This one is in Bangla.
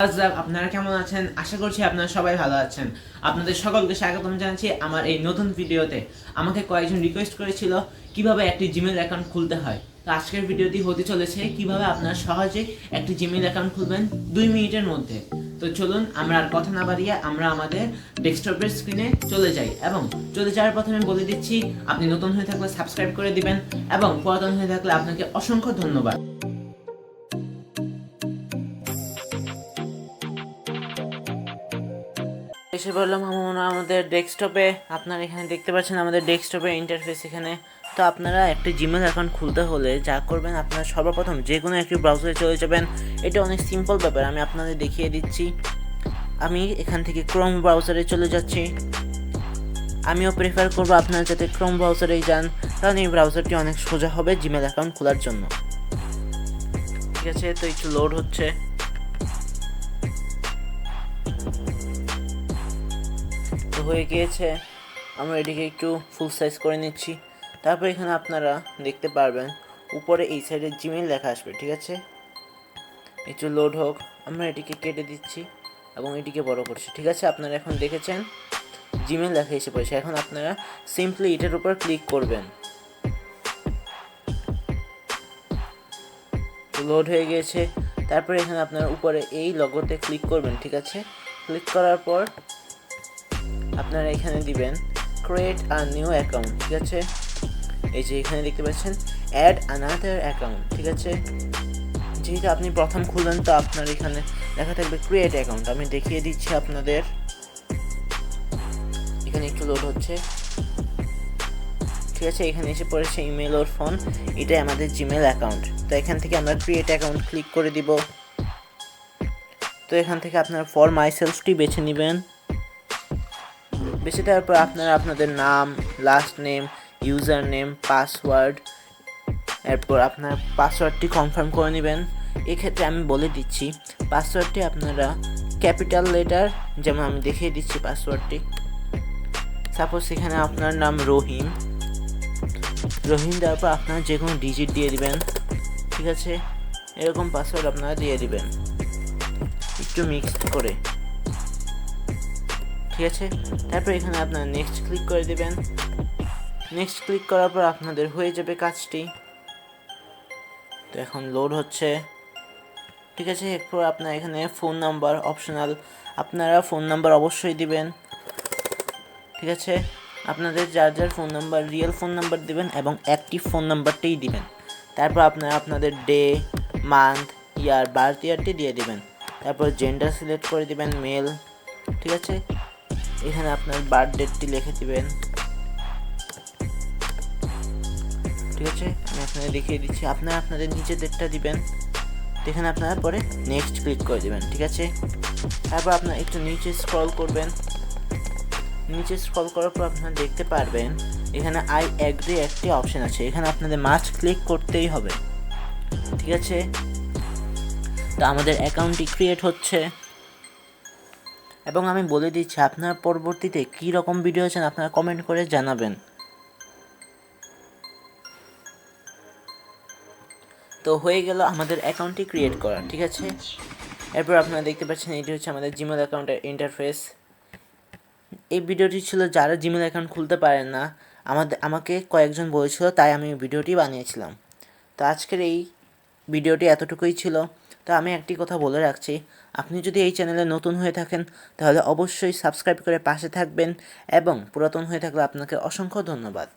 আপনারা কেমন আছেন? আশা করছি আপনারা সবাই ভালো আছেন। আপনাদের সকলকে স্বাগতম জানাচ্ছি আমার এই নতুন ভিডিওতে। আমাকে কয়েকজন রিকোয়েস্ট করেছিল কিভাবে একটি জিমেল অ্যাকাউন্ট খুলতে হয়। তো আজকের ভিডিওটি হতে চলেছে কিভাবে আপনারা সহজে একটি জিমেল অ্যাকাউন্ট খুলবেন 2 মিনিটের মধ্যে। তো চলুন আমরা আর কথা না বাড়িয়ে আমরা আমাদের ডেস্কটপের স্ক্রিনে চলে যাই এবং চলে যাওয়ার প্রথমে বলে দিচ্ছি আপনি নতুন হয়ে থাকলে সাবস্ক্রাইব করে দিবেন এবং পুরাতন হয়ে থাকলে আপনাকে অসংখ্য ধন্যবাদ। এসে বললাম আমরা আমাদের ডেস্কটপে। আপনারা এখানে দেখতে পাচ্ছেন আমাদের ডেস্কটপের ইন্টারফেস এখানে। তো আপনারা একটি জিমেল অ্যাকাউন্ট খুলতে হলে যা করবেন, আপনারা সর্বপ্রথম যে কোনো একটি ব্রাউজারে চলে যাবেন। এটা অনেক সিম্পল ব্যাপার, আমি আপনাদের দেখিয়ে দিচ্ছি। আমি এখান থেকে ক্রোম ব্রাউজারে চলে যাচ্ছি। আমিও প্রেফার করবো আপনারা যাতে ক্রোম ব্রাউজারেই যান, কারণ এই ব্রাউজারটি অনেক সোজা হবে জিমেল অ্যাকাউন্ট খোলার জন্য। ঠিক আছে, তো একটু লোড হচ্ছে। তো হয়ে গিয়েছে, আমরা এটিকে একটু ফুল সাইজ করে নিচ্ছি। তারপর এখানে আপনারা দেখতে পারবেন উপরে এই সাইডে জিমেল লেখা আসবে। ঠিক আছে, একটু লোড হোক, আমরা এটিকে কেটে দিচ্ছি এবং এটিকে বড় করছি। ঠিক আছে, আপনারা এখন দেখেছেন জিমেল লেখা এসে পড়েছে। এখন আপনারা সিম্পলি এটার উপর ক্লিক করবেন। লোড হয়ে গিয়েছে। তারপরে এখানে আপনারা উপরে এই লগোতে ক্লিক করবেন। ঠিক আছে, ক্লিক করার পর আপনারা এখানে দিবেন ক্রিয়েট আ নিউ অ্যাকাউন্ট। ঠিক আছে, এই যে এখানে দেখতে পাচ্ছেন অ্যাড আনাদার অ্যাকাউন্ট। ঠিক আছে, যেহেতু আপনি প্রথম খুলবেন তো আপনার এখানে লেখা থাকবে ক্রিয়েট অ্যাকাউন্ট। আমি দেখিয়ে দিচ্ছি আপনাদের, এখানে একটু লোড হচ্ছে। ঠিক আছে, এখানে এসে পড়েছে ইমেল ওর ফোন, এটাই আমাদের জিমেল অ্যাকাউন্ট। তো এখান থেকে আমরা ক্রিয়েট অ্যাকাউন্ট ক্লিক করে দিব। তো এখান থেকে আপনারা ফর মাই সেলফটি বেছে নেবেন। বেছে দেওয়ার পর আপনারা আপনাদের নাম, last name, user name, password, এরপর আপনার পাসওয়ার্ডটি কনফার্ম করে নেবেন। এক্ষেত্রে আমি বলে দিচ্ছি পাসওয়ার্ডটি আপনারা ক্যাপিটাল লেটার, যেমন আমি দেখিয়ে দিচ্ছি পাসওয়ার্ডটি। সাপোজ এখানে আপনার নাম রহিম দেওয়ার পর আপনারা যে কোনো ডিজিট দিয়ে দিবেন। ঠিক আছে, এরকম পাসওয়ার্ড আপনারা দিয়ে দিবেন একটু মিক্সড করে। ঠিক আছে, তারপর এখানে আপনারা নেক্সট ক্লিক করে দেবেন। নেক্সট ক্লিক করার পর আপনাদের হয়ে যাবে কাজটি। তো এখন লোড হচ্ছে। ঠিক আছে, এরপর আপনার এখানে ফোন নাম্বার অপশনাল, আপনারা ফোন নাম্বার অবশ্যই দিবেন। ঠিক আছে, আপনাদের যার যার phone number, real phone number দিবেন এবং অ্যাক্টিভ ফোন নাম্বারটাই দিবেন। তারপর আপনারা আপনাদের ডে, মান্থ, ইয়ার, বার্থ ইয়ারটি দিয়ে দিবেন। তারপর জেন্ডার সিলেক্ট করে দিবেন মেল। ঠিক আছে, এখানে আপনার বার্থ ডেটটি লিখে দিবেন। ঠিক আছে, আমি আপনাদের দেখিয়ে দিচ্ছি, আপনারা আপনাদের নিচের ডেটটা দিবেন। এখানে আপনারা পরে নেক্সট ক্লিক করে দেবেন। ঠিক আছে, তারপর আপনারা একটু নিচে স্ক্রল করবেন। নিচে স্ক্রল করার পর আপনারা দেখতে পারবেন এখানে আই এগ্রি একটি অপশন আছে, এখানে আপনাদের মাস্ট ক্লিক করতেই হবে। ঠিক আছে, তো আমাদের অ্যাকাউন্টটি ক্রিয়েট হচ্ছে এবং আমি বলে দিচ্ছি আপনারা পরবর্তীতে কী রকম ভিডিও চান আপনারা কমেন্ট করে জানাবেন। তো হয়ে গেল আমাদের অ্যাকাউন্টটি ক্রিয়েট করা। ঠিক আছে, এরপর আপনারা দেখতে পাচ্ছেন এটি হচ্ছে আমাদের জিমেল অ্যাকাউন্টের ইন্টারফেস। এই ভিডিওটি ছিল যারা জিমেল অ্যাকাউন্ট খুলতে পারেন না, আমাকে কয়েকজন বলেছিল, তাই আমি ভিডিওটি বানিয়েছিলাম। তো আজকের এই ভিডিওটি এতটুকুই ছিল। তো আমি একটি কথা বলে রাখছি, আপনি যদি এই চ্যানেলে নতুন হয়ে থাকেন তাহলে অবশ্যই সাবস্ক্রাইব করে পাশে থাকবেন এবং পুরাতন হয়ে থাকলে আপনাকে অসংখ্য ধন্যবাদ।